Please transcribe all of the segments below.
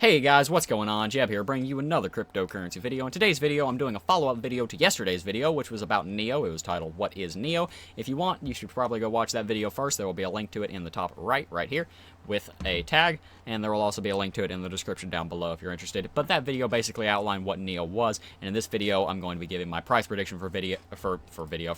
Hey guys, what's going on? Jebb here, bringing you another cryptocurrency video. In today's video, I'm doing a follow-up video to yesterday's video, which was about NEO. It was titled, What is NEO? If you want, you should probably go watch that video first. There will be a link to it in the top right here, with a tag, and there will also be a link to it in the description down below if you're interested. But that video basically outlined what NEO was, and in this video, I'm going to be giving my price prediction for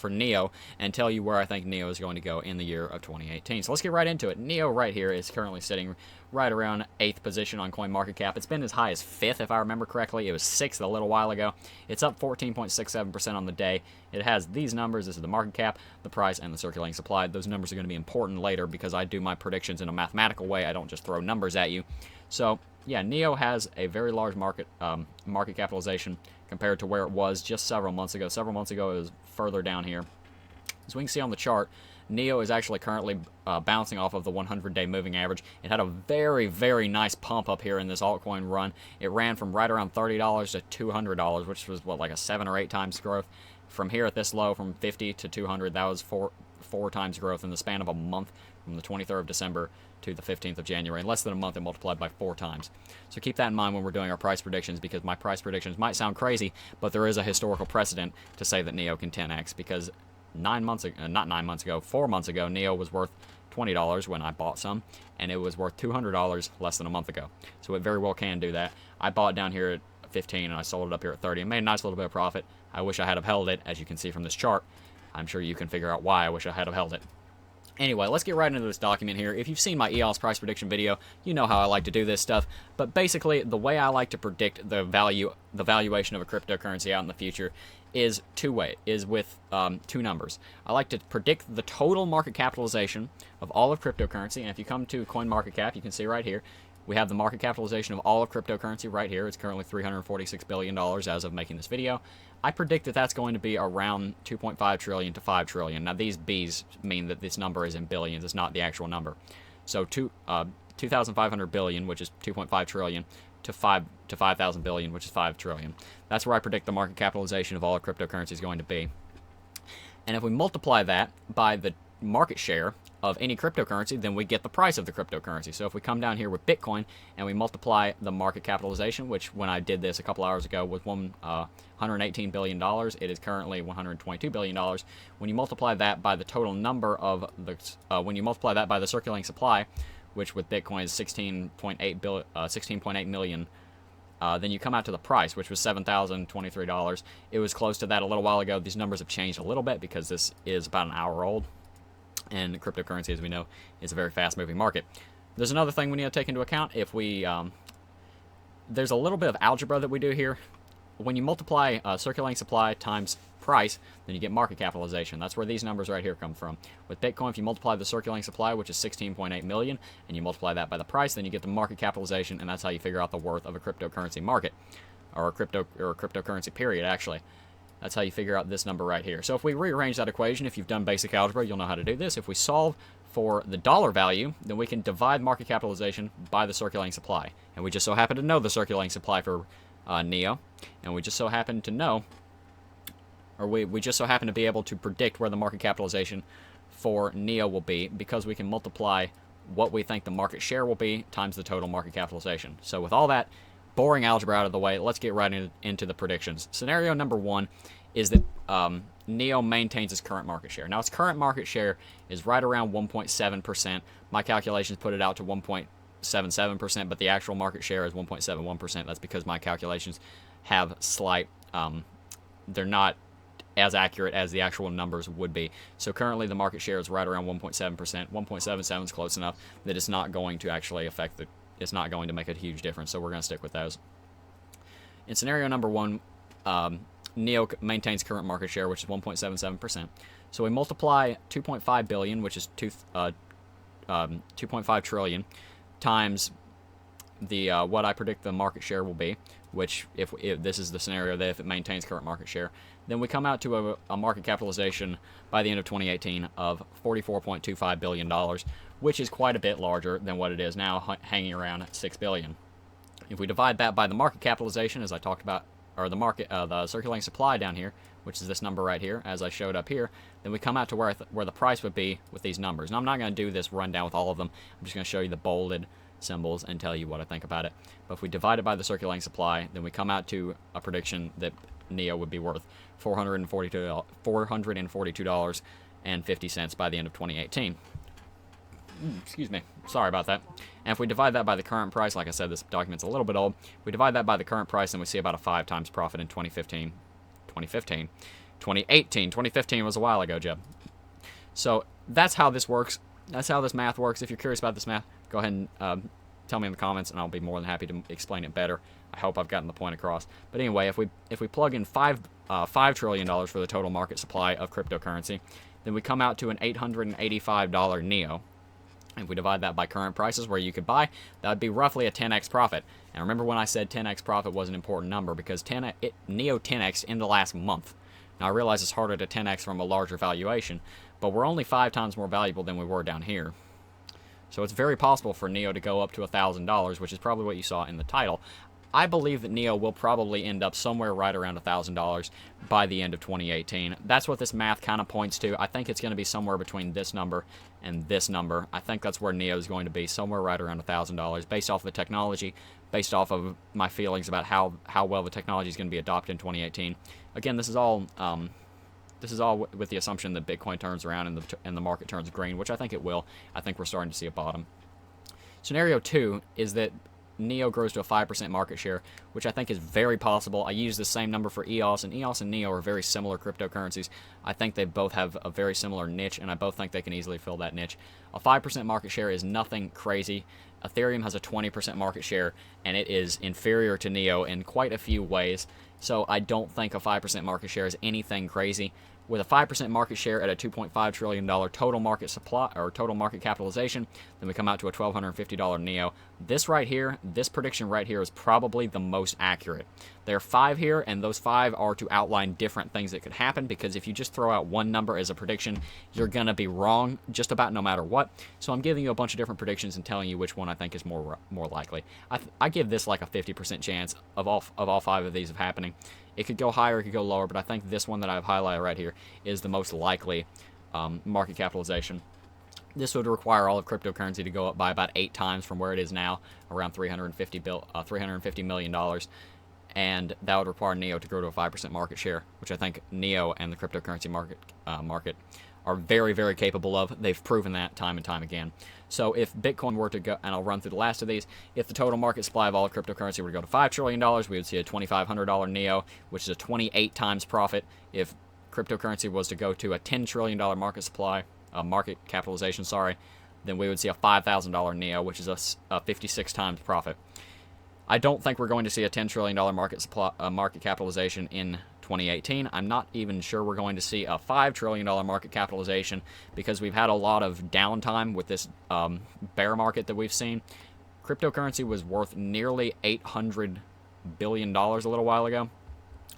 NEO, and tell you where I think NEO is going to go in the year of 2018. So let's get right into it. NEO right here is currently sitting right around 8th position on CoinMarketCap. It's been as high as 5th, if I remember correctly. It was 6th a little while ago. It's up 14.67% on the day. It has these numbers. This is the market cap, the price, and the circulating supply. Those numbers are going to be important later because I do my predictions in a mathematical way. I don't just throw numbers at you. So, yeah, NEO has a very large market capitalization compared to where it was just several months ago. Several months ago, it was further down here. As we can see on the chart, NEO is actually currently bouncing off of the 100-day moving average. It had a very, very nice pump up here in this altcoin run. It ran from right around $30 to $200, which was, what, like a 7 or 8 times growth. From here at this low, from 50 to 200, that was four times growth in the span of a month, from the 23rd of December to the 15th of January. In less than a month, it multiplied by 4 times. So keep that in mind when we're doing our price predictions, because my price predictions might sound crazy, but there is a historical precedent to say that NEO can 10x, because 4 months ago, NEO was worth $20 when I bought some, and it was worth $200 less than a month ago. So it very well can do that. I bought down here at 15 and I sold it up here at 30 and made a nice little bit of profit. I wish I had held it, as you can see from this chart. I'm sure you can figure out why I wish I had held it. Anyway, let's get right into this document here. If you've seen my EOS price prediction video, you know how I like to do this stuff. But basically, the way I like to predict the valuation of a cryptocurrency out in the future is with two numbers. I like to predict the total market capitalization of all of cryptocurrency. And if you come to CoinMarketCap, you can see right here, we have the market capitalization of all of cryptocurrency right here. It's currently $346 billion as of making this video. I predict that that's going to be around 2.5 trillion to 5 trillion. Now, these B's mean that this number is in billions. It's not the actual number. So 2,500 billion, which is 2.5 trillion, to 5,000 billion, which is 5 trillion. That's where I predict the market capitalization of all of cryptocurrency is going to be. And if we multiply that by the market share of any cryptocurrency, then we get the price of the cryptocurrency. So if we come down here with Bitcoin and we multiply the market capitalization, which when I did this a couple hours ago was $118 billion, it is currently $122 billion. When you multiply that by the total number of when you multiply that by the circulating supply, which with Bitcoin is 16.8 million, then you come out to the price, which was $7,023. It was close to that a little while ago. These numbers have changed a little bit because this is about an hour old. And cryptocurrency, as we know, is a very fast-moving market. There's another thing we need to take into account. If we, there's a little bit of algebra that we do here. When you multiply circulating supply times price, then you get market capitalization. That's where these numbers right here come from. With Bitcoin, if you multiply the circulating supply, which is 16.8 million, and you multiply that by the price, then you get the market capitalization, and that's how you figure out the worth of a cryptocurrency market, or a cryptocurrency period, actually. That's how you figure out this number right here. So if we rearrange that equation, if you've done basic algebra, you'll know how to do this. If we solve for the dollar value, then we can divide market capitalization by the circulating supply. And we just so happen to know the circulating supply for NEO. And we just so happen to know, or we just so happen to be able to predict where the market capitalization for NEO will be, because we can multiply what we think the market share will be times the total market capitalization. So with all that boring algebra out of the way, let's get right into the predictions. Scenario number 1 is that NEO maintains its current market share. Now, its current market share is right around 1.7%. My calculations put it out to 1.77%, but the actual market share is 1.71%. That's because my calculations have slight, they're not as accurate as the actual numbers would be. So currently the market share is right around 1.7%. 1.77 is close enough that it's not going to actually affect it's not going to make a huge difference, so we're going to stick with those. In scenario number 1, NEO maintains current market share, which is 1.77%. So we multiply 2.5 billion, which is 2.5 trillion, times the what I predict the market share will be, which if this is the scenario that if it maintains current market share, then we come out to a market capitalization by the end of 2018 of $44.25 billion, which is quite a bit larger than what it is now, hanging around at $6 billion. If we divide that by the market capitalization, as I talked about, or the circulating supply down here, which is this number right here, as I showed up here, then we come out to where the price would be with these numbers. Now, I'm not going to do this rundown with all of them. I'm just going to show you the bolded symbols and tell you what I think about it. But if we divide it by the circulating supply, then we come out to a prediction that NEO would be worth $442.50 by the end of 2018. Excuse me. Sorry about that. And if we divide that by the current price, like I said, this document's a little bit old. If we divide that by the current price, then we see about a 5 times profit in 2015. 2015 was a while ago, Jebb. So that's how this works. That's how this math works. If you're curious about this math, go ahead and tell me in the comments, and I'll be more than happy to explain it better. I hope I've gotten the point across. But anyway, if we plug in $5 trillion for the total market supply of cryptocurrency, then we come out to an $885 NEO. If we divide that by current prices where you could buy, that would be roughly a 10x profit. And remember when I said 10x profit was an important number, because NEO 10x in the last month. Now I realize it's harder to 10x from a larger valuation, but we're only 5 times more valuable than we were down here. So it's very possible for NEO to go up to $1,000, which is probably what you saw in the title. I believe that NEO will probably end up somewhere right around $1,000 by the end of 2018. That's what this math kind of points to. I think it's going to be somewhere between this number and this number. I think that's where NEO is going to be, somewhere right around $1,000, based off the technology, based off of my feelings about how well the technology is going to be adopted in 2018. Again, this is all with the assumption that Bitcoin turns around and the market turns green, which I think it will. I think we're starting to see a bottom. Scenario 2 is that NEO grows to a 5% market share, which I think is very possible. I use the same number for EOS, and EOS and NEO are very similar cryptocurrencies. I think they both have a very similar niche, and I both think they can easily fill that niche. A 5% market share is nothing crazy. Ethereum has a 20% market share, and it is inferior to NEO in quite a few ways. So I don't think a 5% market share is anything crazy. With a 5% market share at a $2.5 trillion total market supply or total market capitalization, then we come out to a $1,250 NEO. This right here, this prediction right here is probably the most accurate. There are 5 here, and those 5 are to outline different things that could happen, because if you just throw out one number as a prediction, you're going to be wrong just about no matter what. So I'm giving you a bunch of different predictions and telling you which one I think is more likely. I give this like a 50% chance of all 5 of these of happening. It could go higher, it could go lower, but I think this one that I've highlighted right here is the most likely market capitalization. This would require all of cryptocurrency to go up by about 8 times from where it is now, around $350 million. And that would require NEO to grow to a 5% market share, which I think NEO and the cryptocurrency market are very, very capable of. They've proven that time and time again. So if Bitcoin were to go, and I'll run through the last of these, if the total market supply of all cryptocurrency were to go to $5 trillion, we would see a $2,500 NEO, which is a 28 times profit. If cryptocurrency was to go to a $10 trillion market capitalization, then we would see a $5,000 NEO, which is a 56 times profit. I don't think we're going to see a $10 trillion market capitalization in 2018. I'm not even sure we're going to see a $5 trillion market capitalization, because we've had a lot of downtime with this bear market that we've seen. Cryptocurrency was worth nearly $800 billion a little while ago.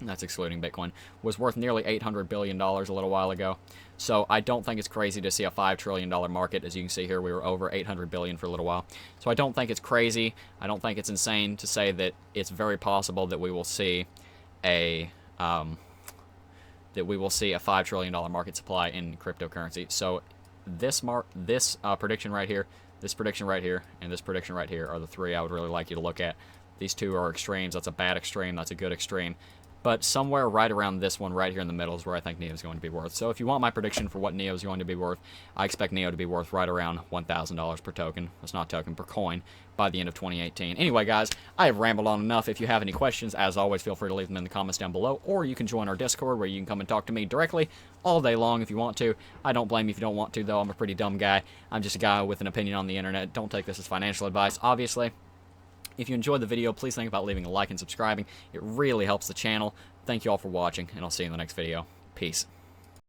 That's excluding Bitcoin, was worth nearly $800 billion a little while ago. So I don't think it's crazy to see a $5 trillion market. As you can see here, we were over $800 billion for a little while. So I don't think it's crazy. I don't think it's insane to say that it's very possible that we will see a $5 trillion market supply in cryptocurrency. So this prediction right here, this prediction right here, and this prediction right here are the 3 I would really like you to look at. These 2 are extremes. That's a bad extreme. That's a good extreme. But somewhere right around this one right here in the middle is where I think NEO is going to be worth. So if you want my prediction for what NEO is going to be worth, I expect NEO to be worth right around $1,000 per token. That's not token, per coin, by the end of 2018. Anyway, guys, I have rambled on enough. If you have any questions, as always, feel free to leave them in the comments down below, or you can join our Discord where you can come and talk to me directly all day long if you want to. I don't blame you if you don't want to, though. I'm a pretty dumb guy. I'm just a guy with an opinion on the internet. Don't take this as financial advice, obviously. If you enjoyed the video, please think about leaving a like and subscribing. It really helps the channel. Thank you all for watching, and I'll see you in the next video. Peace.